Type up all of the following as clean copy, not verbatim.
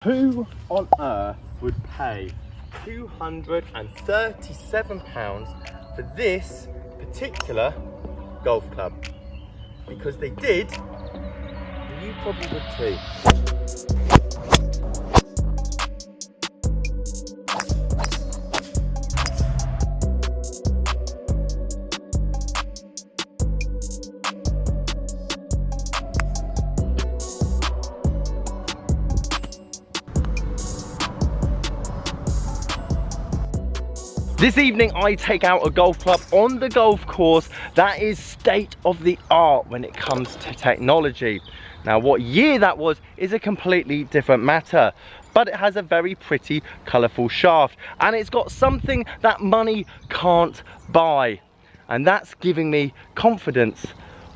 Who on earth would pay £237 for this particular golf club? Because they did, you probably would too. This evening I take out a golf club on the golf course that is state of the art when it comes to technology. Now what year that was is a completely different matter, but it has a very pretty colourful shaft and it's got something that money can't buy, and that's giving me confidence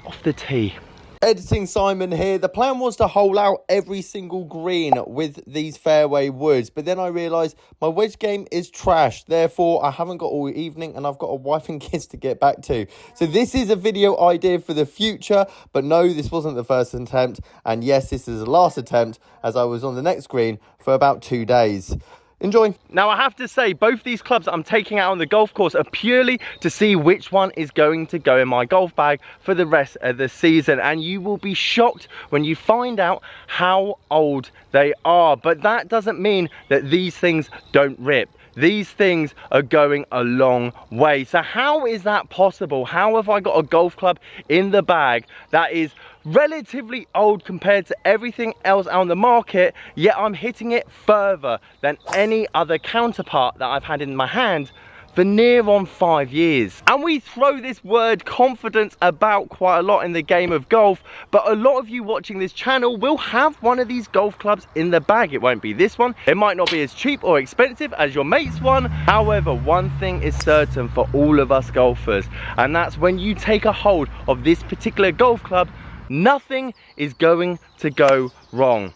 off the tee. Editing Simon here. The plan was to hole out every single green with these fairway woods, but then I realised my wedge game is trash. Therefore, I haven't got all evening and I've got a wife and kids to get back to. So this is a video idea for the future, but no, this wasn't the first attempt. And yes, this is the last attempt as I was on the next green for about 2 days. Enjoy. Now I have to say, both these clubs that I'm taking out on the golf course are purely to see which one is going to go in my golf bag for the rest of the season, and you will be shocked when you find out how old they are. But that doesn't mean that these things don't rip. These things are going a long way. So how is that possible? How have I got a golf club in the bag that is relatively old compared to everything else on the market, yet I'm hitting it further than any other counterpart that I've had in my hand for near on 5 years? And we throw this word confidence about quite a lot in the game of golf, but a lot of you watching this channel will have one of these golf clubs in the bag. It won't be this one. It might not be as cheap or expensive as your mate's one. However, one thing is certain for all of us golfers, and that's when you take a hold of this particular golf club, nothing is going to go wrong.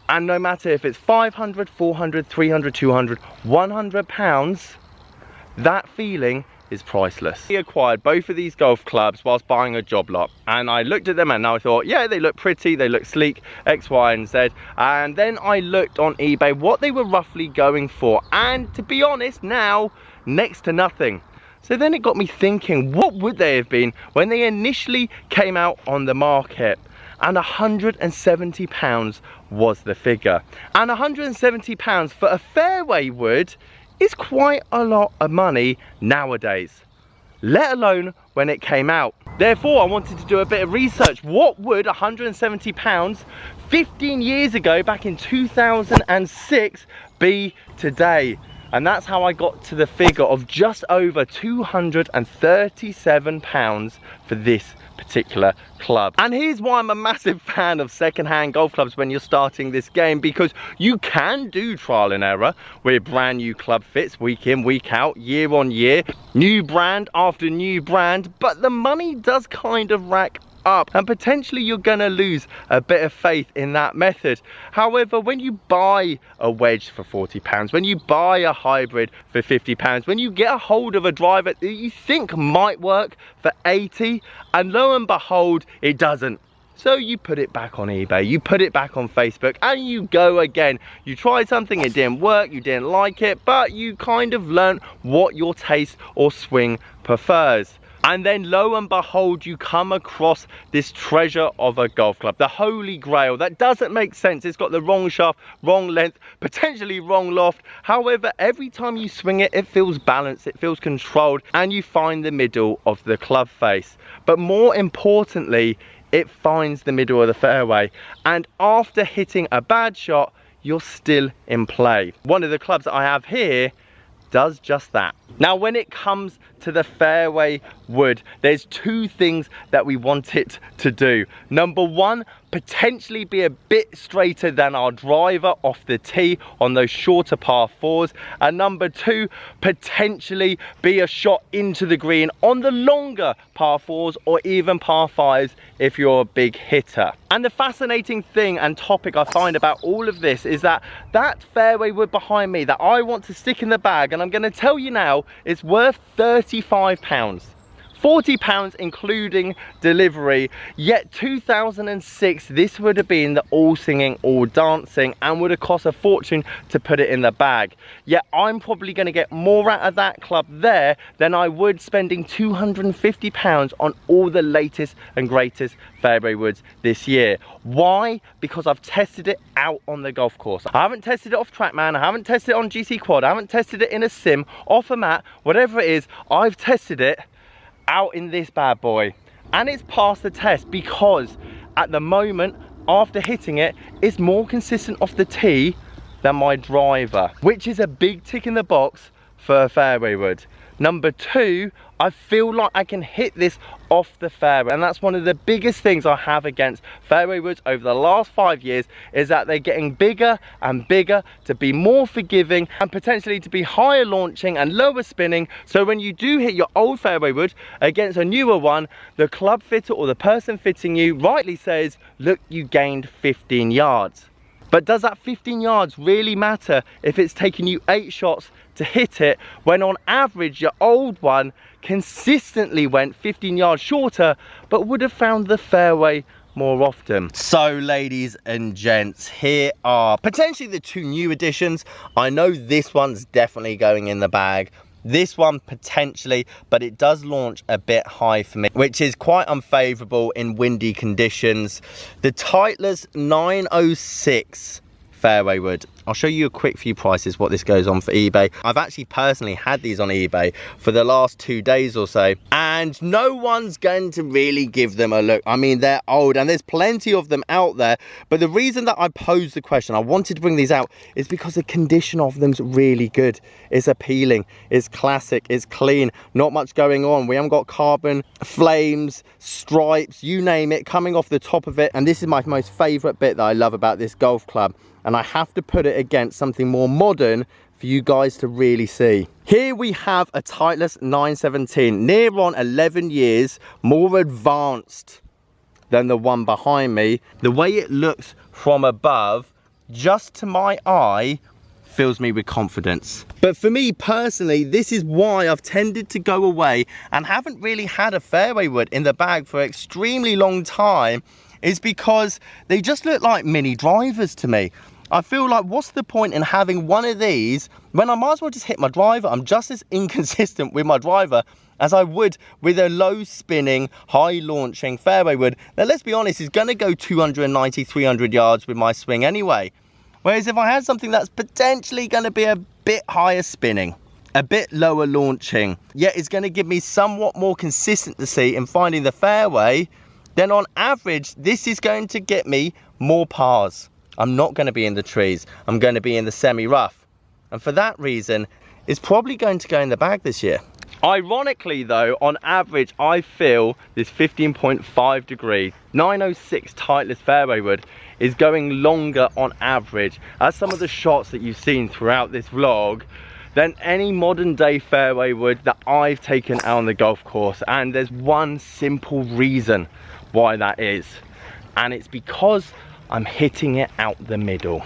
And no matter if it's 500, 400, 300, 200, 100 pounds, that feeling is priceless. I acquired both of these golf clubs whilst buying a job lot, and I looked at them and I thought, yeah, they look pretty, they look sleek, X, Y, and Z. And then I looked on eBay what they were roughly going for, and to be honest, now next to nothing. So then it got me thinking, what would they have been when they initially came out on the market? And £170 was the figure. And £170 for a fairway wood is quite a lot of money nowadays, let alone when it came out. Therefore, I wanted to do a bit of research. What would £170 15 years ago, back in 2006, be today? And that's how I got to the figure of just over £237 for this particular club. And here's why I'm a massive fan of second-hand golf clubs when you're starting this game, because you can do trial and error with brand new club fits week in, week out, year on year, new brand after new brand, but the money does kind of rack up and potentially you're gonna lose a bit of faith in that method. However, when you buy a wedge for £40, when you buy a hybrid for £50, when you get a hold of a driver that you think might work for 80, and lo and behold, it doesn't. So you put it back on eBay, you put it back on Facebook, and you go again. You tried something, it didn't work, you didn't like it, but you kind of learnt what your taste or swing prefers. And then lo and behold, you come across this treasure of a golf club, the holy grail that doesn't make sense. It's got the wrong shaft, wrong length, potentially wrong loft. However, every time you swing it, it feels balanced, it feels controlled, and you find the middle of the club face. But more importantly, it finds the middle of the fairway. And after hitting a bad shot, you're still in play. One of the clubs that I have here does just that. Now, when it comes to the fairway wood, there's two things that we want it to do. Number one, potentially be a bit straighter than our driver off the tee on those shorter par fours. And number two, potentially be a shot into the green on the longer par fours or even par fives if you're a big hitter. And the fascinating thing and topic I find about all of this is that that fairway wood behind me that I want to stick in the bag, and I'm going to tell you now, it's worth £35. £40 including delivery. Yet 2006, this would have been the all singing, all dancing, and would have cost a fortune to put it in the bag. Yet I'm probably going to get more out of that club there than I would spending £250 on all the latest and greatest fairway woods this year. Why? Because I've tested it out on the golf course. I haven't tested it off TrackMan, I haven't tested it on GC Quad, I haven't tested it in a sim, off a mat, whatever it is. I've tested it out in this bad boy, and it's passed the test because at the moment, after hitting it, it's more consistent off the tee than my driver, which is a big tick in the box for a fairway wood. Number two, I feel like I can hit this off the fairway, and that's one of the biggest things I have against fairway woods over the last 5 years, is that they're getting bigger and bigger to be more forgiving and potentially to be higher launching and lower spinning. So when you do hit your old fairway wood against a newer one, the club fitter or the person fitting you rightly says, look, you gained 15 yards. But does that 15 yards really matter if it's taking you 8 shots to hit it, when on average your old one consistently went 15 yards shorter but would have found the fairway more often? So ladies and gents, here are potentially the 2 new additions. I know this one's definitely going in the bag. This one potentially, but it does launch a bit high for me, which is quite unfavourable in windy conditions. The Titleist 906 fairway wood. I'll show you a quick few prices what this goes on for eBay. I've actually personally had these on eBay for the last 2 days or so, and no one's going to really give them a look. I mean, they're old and there's plenty of them out there, but the reason that I posed the question, I wanted to bring these out, is because the condition of them's really good. It's appealing, it's classic, it's clean, not much going on. We haven't got carbon, flames, stripes, you name it, coming off the top of it. And this is my most favourite bit that I love about this golf club, and I have to put it against something more modern for you guys to really see. Here we have a Titleist 917, near on 11 years, more advanced than the one behind me. The way it looks from above, just to my eye, fills me with confidence. But for me personally, this is why I've tended to go away and haven't really had a fairway wood in the bag for an extremely long time, is because they just look like mini drivers to me. I feel like, what's the point in having one of these when I might as well just hit my driver? I'm just as inconsistent with my driver as I would with a low spinning, high launching fairway wood that, let's be honest, is going to go 290, 300 yards with my swing anyway. Whereas if I had something that's potentially going to be a bit higher spinning, a bit lower launching, yet it's going to give me somewhat more consistency in finding the fairway, then on average, this is going to get me more pars. I'm not going to be in the trees. I'm going to be in the semi-rough. And for that reason, it's probably going to go in the bag this year. Ironically though, on average, I feel this 15.5 degree 906 Titleist fairway wood is going longer on average, as some of the shots that you've seen throughout this vlog, than any modern day fairway wood that I've taken out on the golf course. And there's one simple reason why that is, and it's because I'm hitting it out the middle.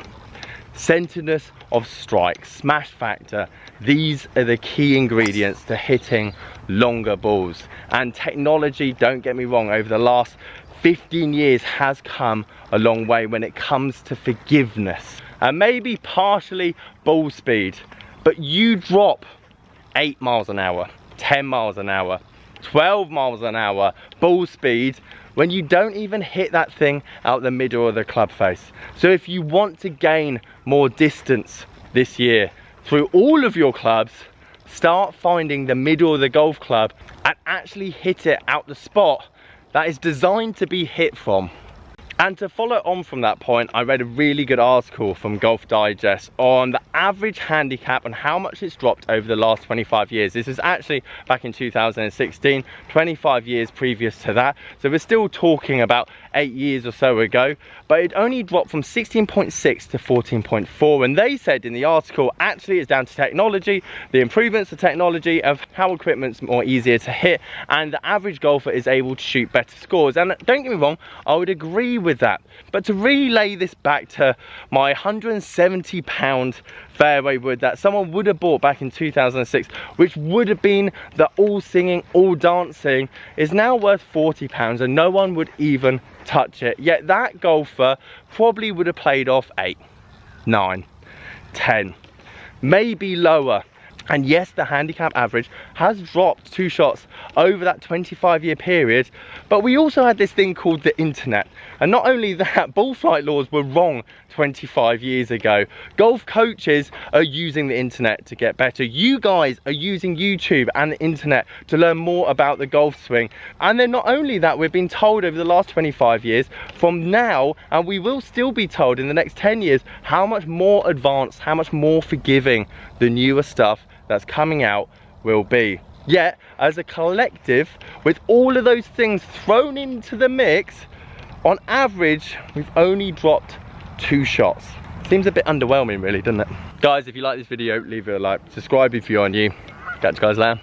Centeredness of strike, smash factor, these are the key ingredients to hitting longer balls. And technology, don't get me wrong, over the last 15 years has come a long way when it comes to forgiveness and maybe partially ball speed. But you drop 8 miles an hour, 10 miles an hour, 12 miles an hour ball speed when you don't even hit that thing out the middle of the club face. So if you want to gain more distance this year through all of your clubs, start finding the middle of the golf club and actually hit it out the spot that is designed to be hit from. And to follow on from that point, I read a really good article from Golf Digest on the average handicap and how much it's dropped over the last 25 years. This is actually back in 2016, 25 years previous to that. So we're still talking about 8 years or so ago, but it only dropped from 16.6 to 14.4. And they said in the article, actually it's down to technology, the improvements to technology of how equipment's more easier to hit, and the average golfer is able to shoot better scores. And don't get me wrong, I would agree with with that. But to relay this back to my £170 fairway wood that someone would have bought back in 2006, which would have been the all singing, all dancing, is now worth £40 and no one would even touch it. Yet that golfer probably would have played off 8, 9, 10, maybe lower. And yes, the handicap average has dropped 2 shots over that 25-year period, but we also had this thing called the internet. And not only that, ball flight laws were wrong 25 years ago. Golf coaches are using the internet to get better. You guys are using YouTube and the internet to learn more about the golf swing. And then not only that, we've been told over the last 25 years from now, and we will still be told in the next 10 years, how much more advanced, how much more forgiving the newer stuff that's coming out will be. Yet, as a collective, with all of those things thrown into the mix, on average, we've only dropped 2 shots. Seems a bit underwhelming really, doesn't it? Guys, if you like this video, leave it a like. Subscribe if you are new. Catch you guys later.